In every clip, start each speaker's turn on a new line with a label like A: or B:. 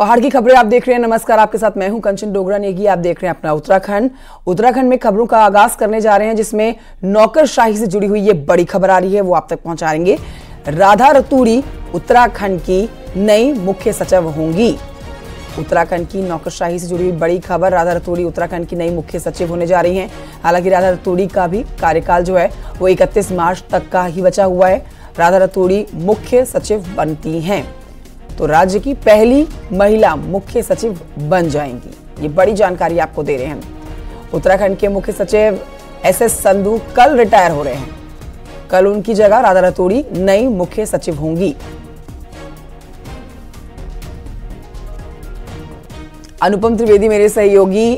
A: पहाड़ की खबरें आप देख रहे हैं। नमस्कार, आपके साथ मैं हूं कंचन डोगरा नेगी। आप देख रहे हैं अपना उत्तराखंड में खबरों का आगाज करने जा रहे हैं, जिसमें नौकरशाही से जुड़ी हुई ये बड़ी खबर आ रही है, वो आप तक पहुंचाएंगे। राधा रतूड़ी उत्तराखंड की नई मुख्य सचिव होंगी। उत्तराखंड की नौकरशाही से जुड़ी हुई बड़ी खबर, राधा रतूड़ी उत्तराखंड की नई मुख्य सचिव होने जा रही हैं। हालांकि राधा रतूड़ी का भी कार्यकाल जो है वो 31 मार्च तक का ही बचा हुआ है। राधा रतूड़ी मुख्य सचिव बनती हैं तो राज्य की पहली महिला मुख्य सचिव बन जाएंगी। ये बड़ी जानकारी आपको दे रहे हैं। उत्तराखंड के मुख्य सचिव एसएस संधू कल रिटायर हो रहे हैं। कल उनकी जगह राधा रतूड़ी नई मुख्य सचिव होंगी। अनुपम त्रिवेदी मेरे सहयोगी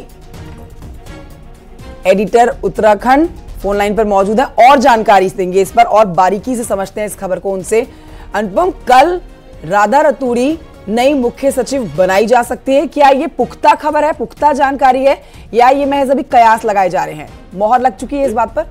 A: एडिटर उत्तराखंड फोन लाइन पर मौजूद है और जानकारी देंगे इस पर, और बारीकी से समझते हैं इस खबर को उनसे। अनुपम, कल राधा रतूड़ी नई मुख्य सचिव बनाई जा सकती है, क्या ये पुख्ता खबर है, पुख्ता जानकारी है, या ये महज अभी कयास लगाए जा रहे हैं? मोहर लग चुकी है इस बात पर?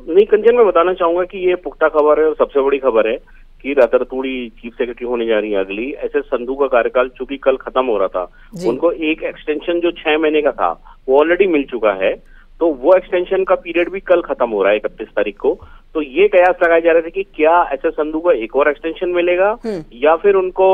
B: नहीं कंचन, मैं बताना चाहूंगा कि ये पुख्ता खबर है और सबसे बड़ी खबर है कि राधा रतूड़ी चीफ सेक्रेटरी होने जा रही है अगली। एसएस संधू का कार्यकाल चूंकि कल खत्म हो रहा था, उनको एक एक्सटेंशन जो 6 महीने का था वो ऑलरेडी मिल चुका है, तो वो एक्सटेंशन का पीरियड भी कल खत्म हो रहा है 31 तारीख को। तो ये कयास लगाए जा रहे थे कि क्या एसएस संधू को एक और एक्सटेंशन मिलेगा या फिर उनको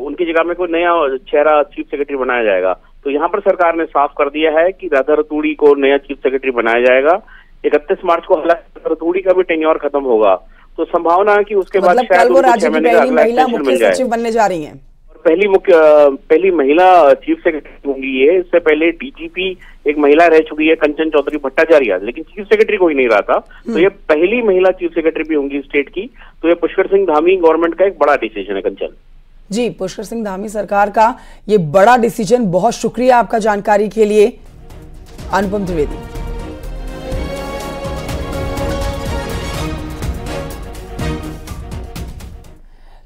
B: उनकी जगह में कोई नया चेहरा चीफ सेक्रेटरी बनाया जाएगा। तो यहाँ पर सरकार ने साफ कर दिया है कि राधा रतूड़ी को नया चीफ सेक्रेटरी बनाया जाएगा। 31 मार्च को हालांकि रतूड़ी का भी टेन्योर खत्म होगा, तो संभावना है कि उसके बाद शायद
A: वो राज्य की पहली महिला मुख्य सचिव बनने जा रही हैं।
B: पहली महिला चीफ सेक्रेटरी होंगी ये। इससे पहले डीजीपी एक महिला रह चुकी है, कंचन चौधरी भट्टाचार्य, लेकिन चीफ सेक्रेटरी कोई नहीं रहा था। तो ये पहली महिला चीफ सेक्रेटरी भी होंगी स्टेट की। तो ये पुष्कर सिंह धामी गवर्नमेंट का एक बड़ा डिसीजन है कंचन।
A: जी, पुष्कर सिंह धामी सरकार का ये बड़ा डिसीजन। बहुत शुक्रिया आपका जानकारी के लिए अनुपम त्रिवेदी।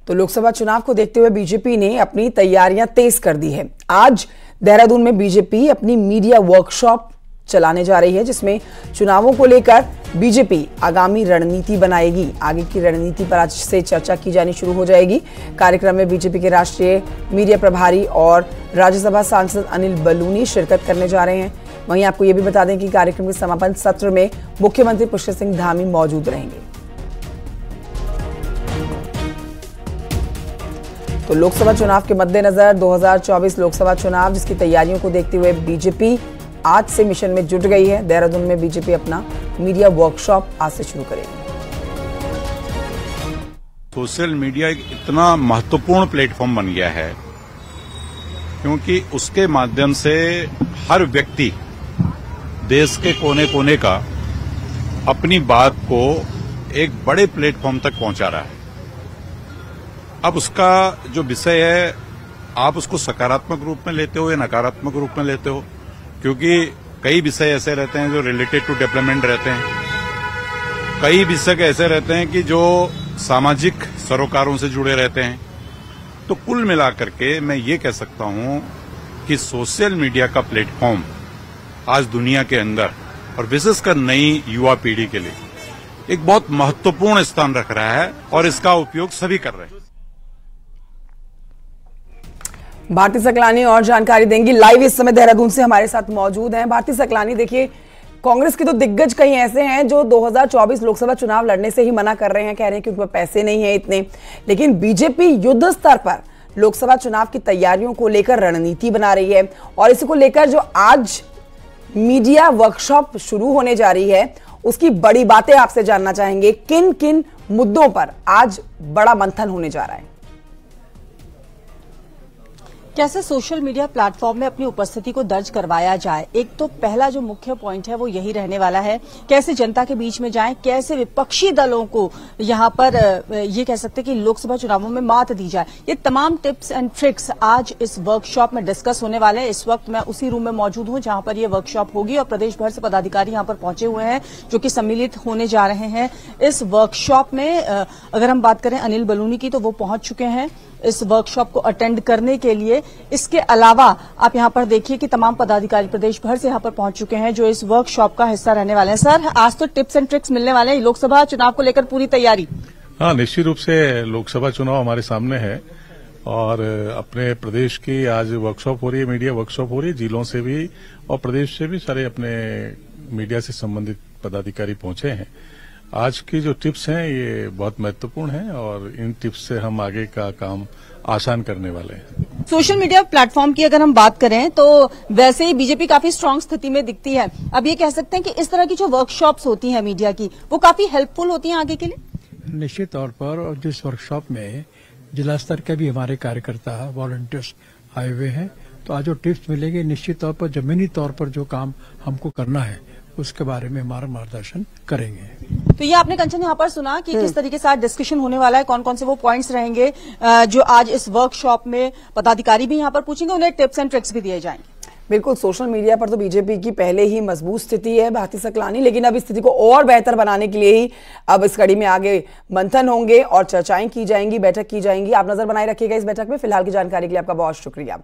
A: तो लोकसभा चुनाव को देखते हुए बीजेपी ने अपनी तैयारियां तेज कर दी है। आज देहरादून में बीजेपी अपनी मीडिया वर्कशॉप चलाने जा रही है, जिसमें चुनावों को लेकर बीजेपी आगामी रणनीति बनाएगी। आगे की रणनीति पर आज से चर्चा की जानी शुरू हो जाएगी। कार्यक्रम में बीजेपी के राष्ट्रीय मीडिया प्रभारी और राज्यसभा सांसद अनिल बलूनी शिरकत करने जा रहे हैं। वहीं आपको यह भी बता दें कि कार्यक्रम के समापन सत्र में मुख्यमंत्री पुष्कर सिंह धामी मौजूद रहेंगे। तो लोकसभा चुनाव के मद्देनजर 2024 लोकसभा चुनाव, जिसकी तैयारियों को देखते हुए बीजेपी आज से मिशन में जुट गई है। देहरादून में बीजेपी अपना मीडिया वर्कशॉप आज से शुरू करेगी।
C: सोशल मीडिया एक इतना महत्वपूर्ण प्लेटफॉर्म बन गया है क्योंकि उसके माध्यम से हर व्यक्ति देश के कोने कोने का अपनी बात को एक बड़े प्लेटफॉर्म तक पहुंचा रहा है। अब उसका जो विषय है, आप उसको सकारात्मक रूप में लेते हो या नकारात्मक रूप में लेते हो, क्योंकि कई विषय ऐसे रहते हैं जो रिलेटेड टू डेवलपमेंट रहते हैं, कई विषय ऐसे रहते हैं कि जो सामाजिक सरोकारों से जुड़े रहते हैं। तो कुल मिलाकर के मैं ये कह सकता हूं कि सोशल मीडिया का प्लेटफॉर्म आज दुनिया के अंदर और विशेषकर नई युवा पीढ़ी के लिए एक बहुत महत्वपूर्ण स्थान रख रहा है और इसका उपयोग सभी कर रहे हैं।
A: भारती सकलानी और जानकारी देंगी। लाइव इस समय देहरादून से हमारे साथ मौजूद हैं भारती सकलानी। देखिए, कांग्रेस के तो दिग्गज कई ऐसे हैं जो 2024 लोकसभा चुनाव लड़ने से ही मना कर रहे हैं, कह रहे हैं कि उनके पास पैसे नहीं है इतने। लेकिन बीजेपी युद्ध स्तर पर लोकसभा चुनाव की तैयारियों को लेकर रणनीति बना रही है, और इसी को लेकर जो आज मीडिया वर्कशॉप शुरू होने जा रही है, उसकी बड़ी बातें आपसे जानना चाहेंगे। किन किन मुद्दों पर आज बड़ा मंथन होने जा रहा है?
D: कैसे सोशल मीडिया प्लेटफॉर्म में अपनी उपस्थिति को दर्ज करवाया जाए, एक तो पहला जो मुख्य पॉइंट है वो यही रहने वाला है। कैसे जनता के बीच में जाएं, कैसे विपक्षी दलों को यहां पर ये कह सकते हैं कि लोकसभा चुनावों में मात दी जाए, ये तमाम टिप्स एंड ट्रिक्स आज इस वर्कशॉप में डिस्कस होने वाले हैं। इस वक्त मैं उसी रूम में मौजूद हूं जहां पर ये वर्कशॉप होगी, और प्रदेश भर से पदाधिकारी यहां पर पहुंचे हुए हैं जो कि सम्मिलित होने जा रहे हैं इस वर्कशॉप में। अगर हम बात करें अनिल बलूनी की, तो वो पहुंच चुके हैं इस वर्कशॉप को अटेंड करने के लिए। इसके अलावा आप यहां पर देखिए कि तमाम पदाधिकारी प्रदेश भर से यहां पर पहुंच चुके हैं जो इस वर्कशॉप का हिस्सा रहने वाले हैं। सर, आज तो टिप्स एंड ट्रिक्स मिलने वाले हैं। लोकसभा चुनाव को लेकर पूरी तैयारी?
E: हाँ, निश्चित रूप से लोकसभा चुनाव हमारे सामने है और अपने प्रदेश की आज वर्कशॉप हो रही है, मीडिया वर्कशॉप हो रही है, जिलों से भी और प्रदेश से भी सारे अपने मीडिया से संबंधित पदाधिकारी पहुंचे हैं। आज की जो टिप्स हैं ये बहुत महत्वपूर्ण हैं और इन टिप्स से हम आगे का काम आसान करने वाले हैं।
D: सोशल मीडिया प्लेटफॉर्म की अगर हम बात करें तो वैसे ही बीजेपी काफी स्ट्रांग स्थिति में दिखती है। अब ये कह सकते हैं कि इस तरह की जो वर्कशॉप्स होती हैं मीडिया की, वो काफी हेल्पफुल होती हैं आगे के लिए।
F: निश्चित तौर पर, और जिस वर्कशॉप में जिला स्तर के भी हमारे कार्यकर्ता वॉलंटियर्स आए हुए हैं, तो आज जो टिप्स मिलेंगे निश्चित तौर पर जमीनी तौर पर जो काम हमको करना है उसके बारे में हमारा मार्गदर्शन करेंगे।
D: तो ये आपने कंचन यहाँ पर सुना कि किस तरीके से आज डिस्कशन होने वाला है, कौन कौन से वो पॉइंट्स रहेंगे जो आज इस वर्कशॉप में पदाधिकारी भी यहाँ पर पूछेंगे, उन्हें टिप्स एंड ट्रिक्स भी दिए जाएंगे।
A: बिल्कुल, सोशल मीडिया पर तो बीजेपी की पहले ही मजबूत स्थिति है भारतीय सकलानी, लेकिन अब इस स्थिति को और बेहतर बनाने के लिए ही अब इस कड़ी में आगे मंथन होंगे और चर्चाएं की जाएंगी, बैठक की जाएंगी। आप नजर बनाए रखिएगा इस बैठक में। फिलहाल की जानकारी के लिए आपका बहुत शुक्रिया।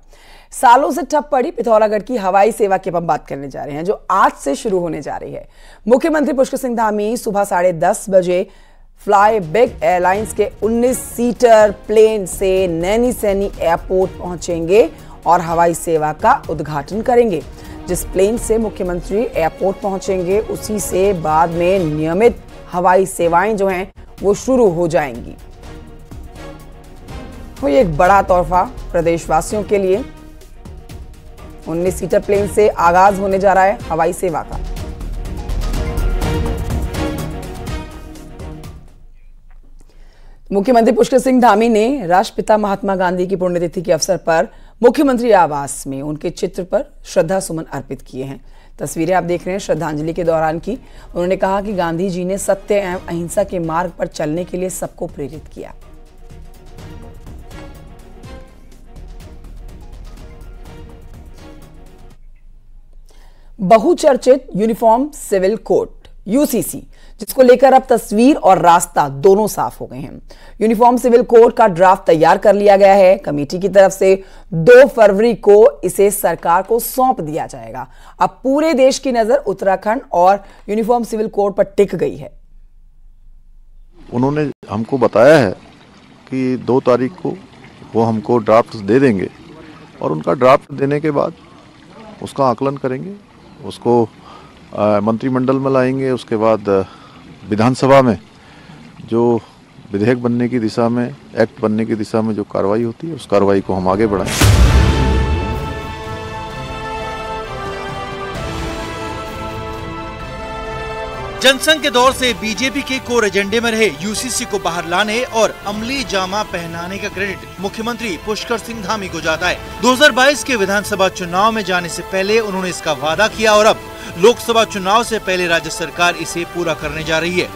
A: सालों से ठप पड़ी पिथौरागढ़ की हवाई सेवा की हम बात करने जा रहे हैं, जो आज से शुरू होने जा रही है। मुख्यमंत्री पुष्कर सिंह धामी सुबह 10:30 बजे फ्लाई बिग एयरलाइंस के 19 सीटर प्लेन से नैनी सैनी एयरपोर्ट पहुंचेंगे और हवाई सेवा का उद्घाटन करेंगे। जिस प्लेन से मुख्यमंत्री एयरपोर्ट पहुंचेंगे उसी से बाद में नियमित हवाई सेवाएं जो हैं वो शुरू हो जाएंगी। तो ये एक बड़ा तोहफा प्रदेशवासियों के लिए। 19 सीटर प्लेन से आगाज होने जा रहा है हवाई सेवा का। मुख्यमंत्री पुष्कर सिंह धामी ने राष्ट्रपिता महात्मा गांधी की पुण्यतिथि के अवसर पर मुख्यमंत्री आवास में उनके चित्र पर श्रद्धा सुमन अर्पित किए हैं। तस्वीरें आप देख रहे हैं श्रद्धांजलि के दौरान की। उन्होंने कहा कि गांधी जी ने सत्य एवं अहिंसा के मार्ग पर चलने के लिए सबको प्रेरित किया। बहुचर्चित यूनिफॉर्म सिविल कोड यूसीसी, जिसको लेकर अब तस्वीर और रास्ता दोनों साफ हो गए हैं। यूनिफॉर्म सिविल कोड का ड्राफ्ट तैयार कर लिया गया है। कमेटी की तरफ से 2 फरवरी को इसे सरकार को सौंप दिया जाएगा। अब पूरे देश की नजर उत्तराखंड और यूनिफॉर्म सिविल कोड पर टिक गई है।
G: उन्होंने हमको बताया है कि 2 तारीख को वो हमको ड्राफ्ट दे देंगे और उनका ड्राफ्ट देने के बाद उसका आकलन करेंगे, उसको मंत्रिमंडल में लाएंगे, उसके बाद विधानसभा में जो विधेयक बनने की दिशा में, एक्ट बनने की दिशा में जो कार्रवाई होती है उस कार्रवाई को हम आगे बढ़ाएंगे।
H: जनसंघ के दौर से बीजेपी के कोर एजेंडे में रहे यूसीसी को बाहर लाने और अमली जामा पहनाने का क्रेडिट मुख्यमंत्री पुष्कर सिंह धामी को जाता है। 2022 के विधानसभा चुनाव में जाने से पहले उन्होंने इसका वादा किया और अब लोकसभा चुनाव से पहले राज्य सरकार इसे पूरा करने जा रही है।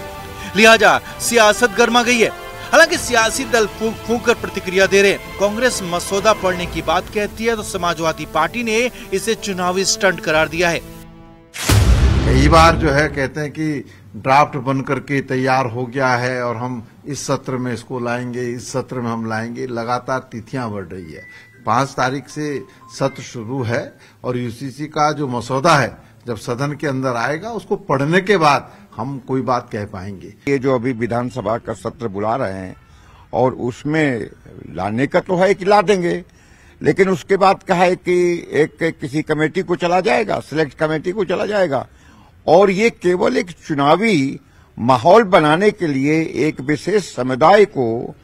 H: लिहाजा सियासत गर्मा गई है। हालांकि सियासी दल फूंक फूंक कर प्रतिक्रिया दे रहे हैं। कांग्रेस मसौदा पढ़ने की बात कहती है तो समाजवादी पार्टी ने इसे चुनावी स्टंट करार दिया है।
I: कई बार जो है कहते हैं कि ड्राफ्ट बन करके तैयार हो गया है और हम इस सत्र में इसको लाएंगे, इस सत्र में हम लाएंगे। लगातार तिथियां बढ़ रही है। 5 तारीख से सत्र शुरू है और यूसीसी का जो मसौदा है जब सदन के अंदर आएगा उसको पढ़ने के बाद हम कोई बात कह पाएंगे।
J: ये जो अभी विधानसभा का सत्र बुला रहे हैं और उसमें लाने का तो है कि ला देंगे, लेकिन उसके बाद कहा है कि एक किसी कमेटी को चला जाएगा, सिलेक्ट कमेटी को चला जाएगा और ये केवल एक चुनावी माहौल बनाने के लिए, एक विशेष समुदाय को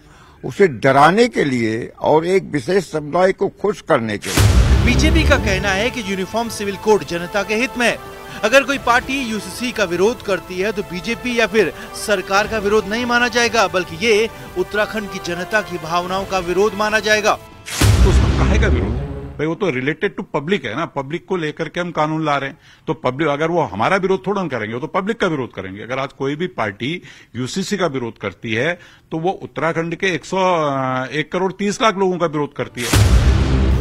J: उसे डराने के लिए और एक विशेष समुदाय को खुश करने के लिए।
H: बीजेपी का कहना है कि यूनिफॉर्म सिविल कोड जनता के हित में है। अगर कोई पार्टी यूसीसी का विरोध करती है तो बीजेपी या फिर सरकार का विरोध नहीं माना जाएगा, बल्कि ये उत्तराखंड की जनता की भावनाओं का विरोध माना जाएगा।
C: तो उसका काहे का विरोध है भाई? वो तो रिलेटेड टू पब्लिक है ना। पब्लिक को लेकर के हम कानून ला रहे हैं, तो पब्लिक, अगर वो हमारा विरोध थोड़ा करेंगे, वो तो पब्लिक का विरोध करेंगे। अगर आज कोई भी पार्टी यूसीसी का विरोध करती है तो वो उत्तराखंड के 1 करोड़ 30 लाख लोगों का विरोध करती है।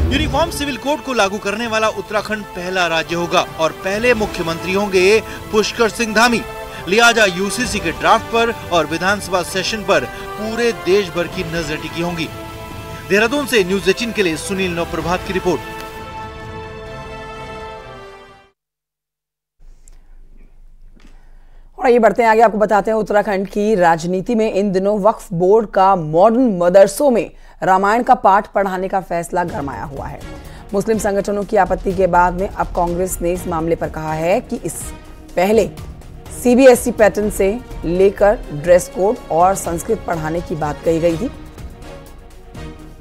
H: यूनिफॉर्म सिविल कोड को लागू करने वाला उत्तराखंड पहला राज्य होगा और पहले मुख्यमंत्री होंगे पुष्कर सिंह धामी। लिहाजा यूसीसी के ड्राफ्ट पर और विधानसभा सेशन पर पूरे देश भर की नजर टिकी होंगी। देहरादून से न्यूज 18 के लिए सुनील नवप्रभात की रिपोर्ट।
A: और ये बढ़ते हैं आगे, आपको बताते हैं उत्तराखंड की राजनीति में इन दिनों वक्फ बोर्ड का मॉडर्न मदरसों में रामायण का पाठ पढ़ाने का फैसला गरमाया हुआ है। मुस्लिम संगठनों की आपत्ति के बाद में अब कांग्रेस ने इस मामले पर कहा है कि इस पहले सीबीएसई पैटर्न से लेकर ड्रेस कोड और संस्कृत पढ़ाने की बात कही गई थी,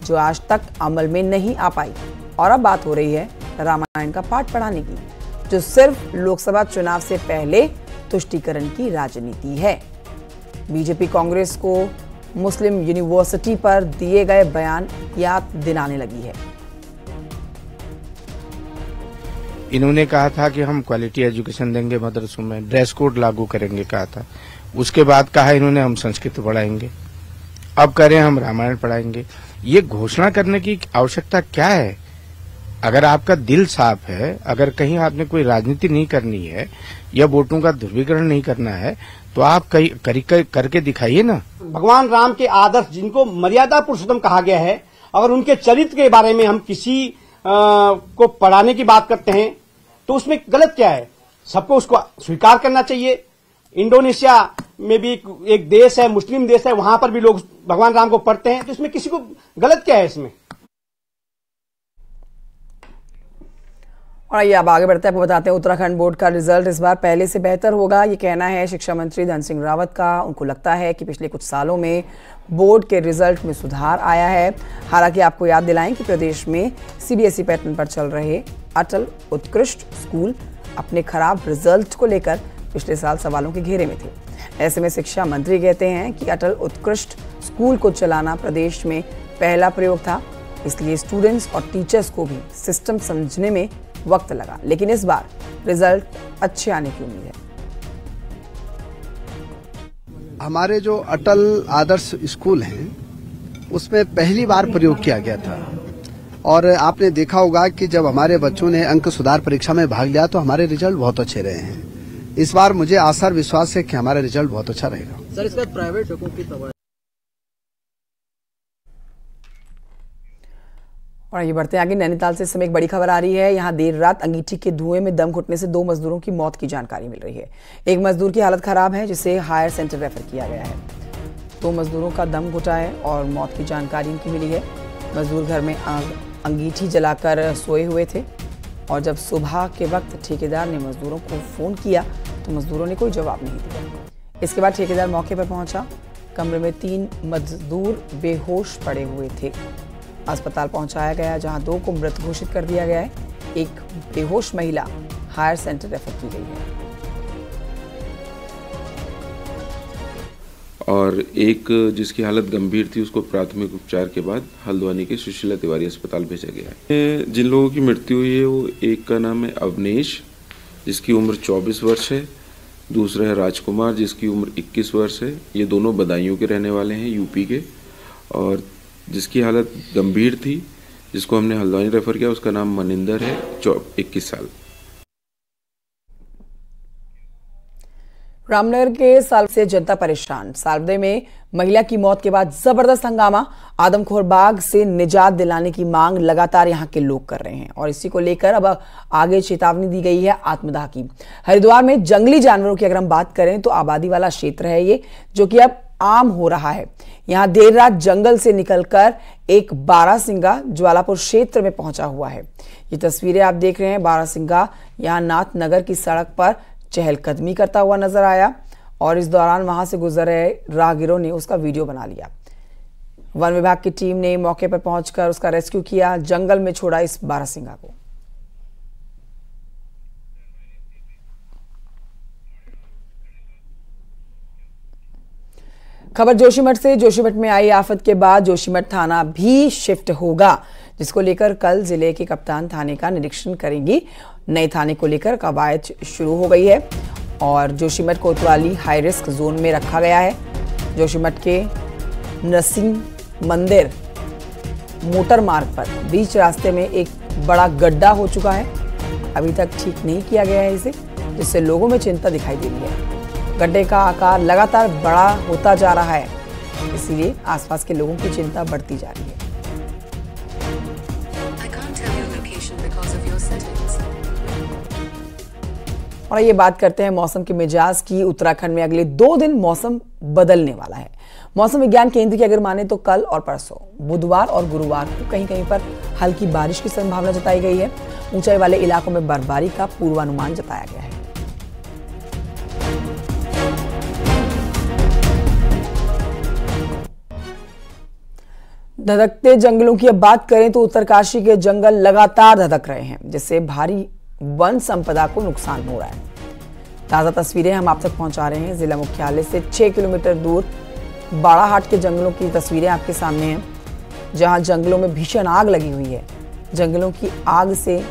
A: जो आज तक अमल में नहीं आ पाई, और अब बात हो रही है रामायण का पाठ पढ़ाने की, जो सिर्फ लोकसभा चुनाव से पहले तुष्टीकरण की राजनीति है। बीजेपी कांग्रेस को मुस्लिम यूनिवर्सिटी पर दिए गए बयान याद दिलाने लगी है।
K: इन्होंने कहा था कि हम क्वालिटी एजुकेशन देंगे मदरसों में, ड्रेस कोड लागू करेंगे कहा था, उसके बाद कहा इन्होंने हम संस्कृत पढ़ाएंगे, अब कह रहे हैं हम रामायण पढ़ाएंगे। ये घोषणा करने की आवश्यकता क्या है? अगर आपका दिल साफ है, अगर कहीं आपने कोई राजनीति नहीं करनी है या वोटों का ध्रुवीकरण नहीं करना है, तो आप करके दिखाइए ना।
L: भगवान राम के आदर्श, जिनको मर्यादा पुरुषोत्तम कहा गया है, अगर उनके चरित्र के बारे में हम किसी को पढ़ाने की बात करते हैं तो उसमें गलत क्या है? सबको उसको स्वीकार करना चाहिए। इंडोनेशिया में भी एक देश है, मुस्लिम देश है, वहां पर भी लोग भगवान राम को पढ़ते हैं, तो इसमें किसी को गलत क्या है इसमें?
A: और ये अब आगे बढ़ते हैं, आपको बताते हैं उत्तराखंड बोर्ड का रिजल्ट इस बार पहले से बेहतर होगा, ये कहना है शिक्षा मंत्री धन सिंह रावत का। उनको लगता है कि पिछले कुछ सालों में बोर्ड के रिजल्ट में सुधार आया है। हालांकि आपको याद दिलाएं कि प्रदेश में सीबीएसई पैटर्न पर चल रहे अटल उत्कृष्ट स्कूल अपने खराब रिजल्ट को लेकर पिछले साल सवालों के घेरे में थे। ऐसे में शिक्षा मंत्री कहते हैं कि अटल उत्कृष्ट स्कूल को चलाना प्रदेश में पहला प्रयोग था, इसलिए स्टूडेंट्स और टीचर्स को भी सिस्टम समझने में वक्त लगा, लेकिन इस बार रिजल्ट अच्छे आने की उम्मीद है।
M: हमारे जो अटल आदर्श स्कूल हैं उसमें पहली बार प्रयोग किया गया था, और आपने देखा होगा कि जब हमारे बच्चों ने अंक सुधार परीक्षा में भाग लिया तो हमारे रिजल्ट बहुत अच्छे रहे हैं। इस बार मुझे आशा और विश्वास है कि हमारा रिजल्ट बहुत अच्छा रहेगा।
N: सर, इसका प्राइवेट स्कूल की तबाही।
A: और ये बढ़ते आगे, नैनीताल से इस समय एक बड़ी खबर आ रही है। यहाँ देर रात अंगीठी के धुएं में दम घुटने से 2 मजदूरों की मौत की जानकारी मिल रही है। एक मजदूर की हालत खराब है, जिसे हायर सेंटर रेफर किया गया है। 2 मजदूरों का दम घुटा है और मौत की जानकारी इनकी मिली है। मजदूर घर में अंगीठी जलाकर सोए हुए थे, और जब सुबह के वक्त ठेकेदार ने मजदूरों को फोन किया तो मजदूरों ने कोई जवाब नहीं दिया। इसके बाद ठेकेदार मौके पर पहुंचा। कमरे में 3 मजदूर बेहोश पड़े हुए थे। अस्पताल पहुंचाया गया, जहां 2 को मृत घोषित कर दिया गया है। एक बेहोश महिला हायर सेंटर रेफर की गई है।
O: और एक जिसकी हालत गंभीर थी उसको प्राथमिक उपचार के बाद हल्द्वानी के सुशीला तिवारी अस्पताल भेजा गया है। जिन लोगों की मृत्यु हुई है वो एक का नाम है अवनेश, जिसकी उम्र 24 वर्ष है। दूसरा है राजकुमार, जिसकी उम्र 21 वर्ष है। ये दोनों बदायूं के रहने वाले हैं, यूपी के। और जिसकी हालत गंभीर थी, जिसको हमने हल्द्वानी रेफर किया, उसका नाम मनिंदर है, 21 साल।
A: रामनगर के साल से जनता परेशान। सालबे में महिला की मौत के बाद जबरदस्त हंगामा। आदमखोर बाघ से निजात दिलाने की मांग लगातार यहां के लोग कर रहे हैं, और इसी को लेकर अब आगे चेतावनी दी गई है आत्मदाह की। हरिद्वार में जंगली जानवरों की अगर हम बात करें तो आबादी वाला क्षेत्र है ये, जो कि अब आम हो रहा है। यहां देर रात जंगल से निकलकर एक बारासिंगा ज्वालापुर क्षेत्र में पहुंचा हुआ है। ये तस्वीरें आप देख रहे हैं। बारासिंगा यहां नाथनगर की सड़क पर चहलकदमी करता हुआ नजर आया, और इस दौरान वहां से गुजर रहे राहगीरों ने उसका वीडियो बना लिया। वन विभाग की टीम ने मौके पर पहुंचकर उसका रेस्क्यू किया, जंगल में छोड़ा इस बारासिंगा को। खबर जोशीमठ से। जोशीमठ में आई आफत के बाद जोशीमठ थाना भी शिफ्ट होगा, जिसको लेकर कल जिले के कप्तान थाने का निरीक्षण करेंगी। नए थाने को लेकर कवायद शुरू हो गई है, और जोशीमठ कोतवाली हाई रिस्क जोन में रखा गया है। जोशीमठ के नरसिंह मंदिर मोटर मार्ग पर बीच रास्ते में एक बड़ा गड्ढा हो चुका है। अभी तक ठीक नहीं किया गया है इसे, जिससे लोगों में चिंता दिखाई दे रही है। गड्ढे का आकार लगातार बड़ा होता जा रहा है, इसीलिए आसपास के लोगों की चिंता बढ़ती जा रही है। और ये बात करते हैं मौसम के मिजाज की। उत्तराखंड में अगले 2 दिन मौसम बदलने वाला है। मौसम विज्ञान केंद्र की अगर माने तो कल और परसों बुधवार और गुरुवार को कहीं कहीं पर हल्की बारिश की संभावना जताई गई है। ऊंचाई वाले इलाकों में बर्फबारी का पूर्वानुमान जताया गया है। धधकते जंगलों की अब बात करें तो उत्तरकाशी के जंगल लगातार धधक रहे हैं, जिससे भारी वन संपदा को नुकसान हो रहा है। ताजा तस्वीरें हम आप तक पहुंचा रहे हैं। जिला मुख्यालय से 6 किलोमीटर दूर बाड़ाहाट के जंगलों की तस्वीरें आपके सामने हैं, जहां जंगलों में भीषण आग लगी हुई है। जंगलों की आग से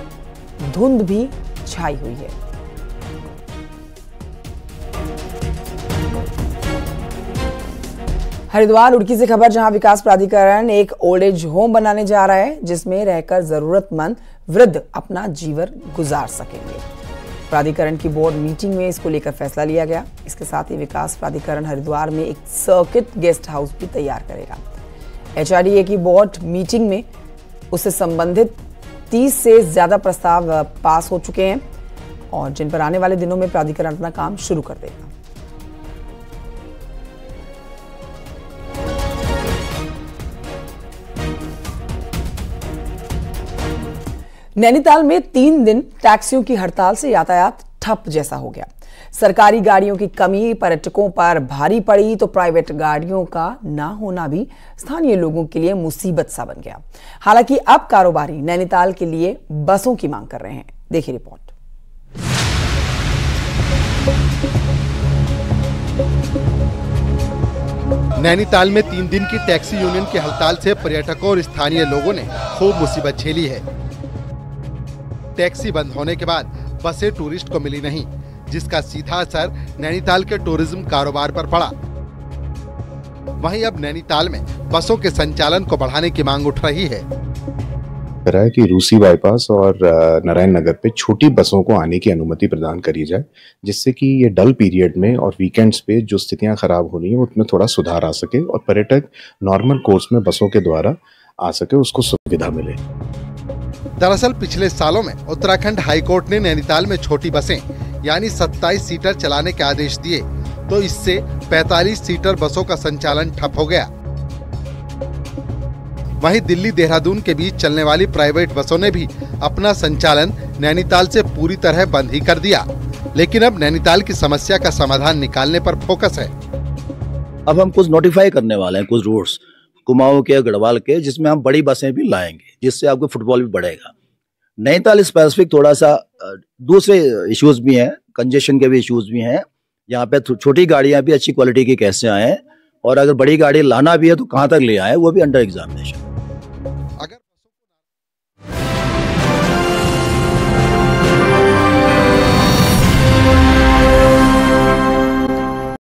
A: धुंध भी छाई हुई है। हरिद्वार रुड़की से खबर, जहां विकास प्राधिकरण एक ओल्ड एज होम बनाने जा रहा है, जिसमें रहकर जरूरतमंद वृद्ध अपना जीवन गुजार सकेंगे। प्राधिकरण की बोर्ड मीटिंग में इसको लेकर फैसला लिया गया। इसके साथ ही विकास प्राधिकरण हरिद्वार में एक सर्किट गेस्ट हाउस भी तैयार करेगा। HRDA की बोर्ड मीटिंग में उससे संबंधित 30 से ज्यादा प्रस्ताव पास हो चुके हैं और जिन पर आने वाले दिनों में प्राधिकरण अपना काम शुरू कर देगा। नैनीताल में 3 दिन टैक्सियों की हड़ताल से यातायात ठप जैसा हो गया। सरकारी गाड़ियों की कमी पर्यटकों पर भारी पड़ी तो प्राइवेट गाड़ियों का ना होना भी स्थानीय लोगों के लिए मुसीबत सा बन गया। हालांकि अब कारोबारी नैनीताल के लिए बसों की मांग कर रहे हैं। देखिए रिपोर्ट।
N: नैनीताल में 3 दिन की टैक्सी यूनियन की हड़ताल से पर्यटकों और स्थानीय लोगों ने खूब मुसीबत झेली है। टैक्सी बंद होने के बाद बसें टूरिस्ट को मिली नहीं, जिसका सीधा असर नैनीताल के टूरिज्म कारोबार पर पड़ा। वहीं अब नैनीताल में बसों के संचालन को बढ़ाने की मांग उठ रही है।
P: है कि रूसी बाईपास और नारायण नगर पे छोटी बसों को आने की अनुमति प्रदान करी जाए, जिससे कि ये डल पीरियड में और वीकेंड्स पे जो स्थितियां खराब हो रही है उसमें थोड़ा सुधार आ सके और पर्यटक नॉर्मल कोर्स में बसों के द्वारा आ सके, उसको सुविधा मिले।
N: दरअसल पिछले सालों में उत्तराखंड हाईकोर्ट ने नैनीताल में छोटी बसें यानी 27 सीटर चलाने के आदेश दिए, तो इससे 45 सीटर बसों का संचालन ठप हो गया। वहीं दिल्ली देहरादून के बीच चलने वाली प्राइवेट बसों ने भी अपना संचालन नैनीताल से पूरी तरह बंद ही कर दिया। लेकिन अब नैनीताल की समस्या का समाधान निकालने पर फोकस है।
Q: अब हम कुछ नोटिफाई करने वाले हैं, कुछ रूट्स कुमाऊं के, गढ़वाल के, जिसमें हम बड़ी बसें भी लाएंगे, जिससे आपको फुटबॉल भी बढ़ेगा। नैनीताल स्पेसिफिक थोड़ा सा दूसरे इश्यूज भी हैं, कंजेशन के भी इश्यूज भी हैं। यहाँ पे छोटी गाड़ियां भी अच्छी क्वालिटी की कैसे आए, और अगर बड़ी गाड़ी लाना भी है तो कहाँ तक ले आए, वो भी अंडर एग्जामिनेशन।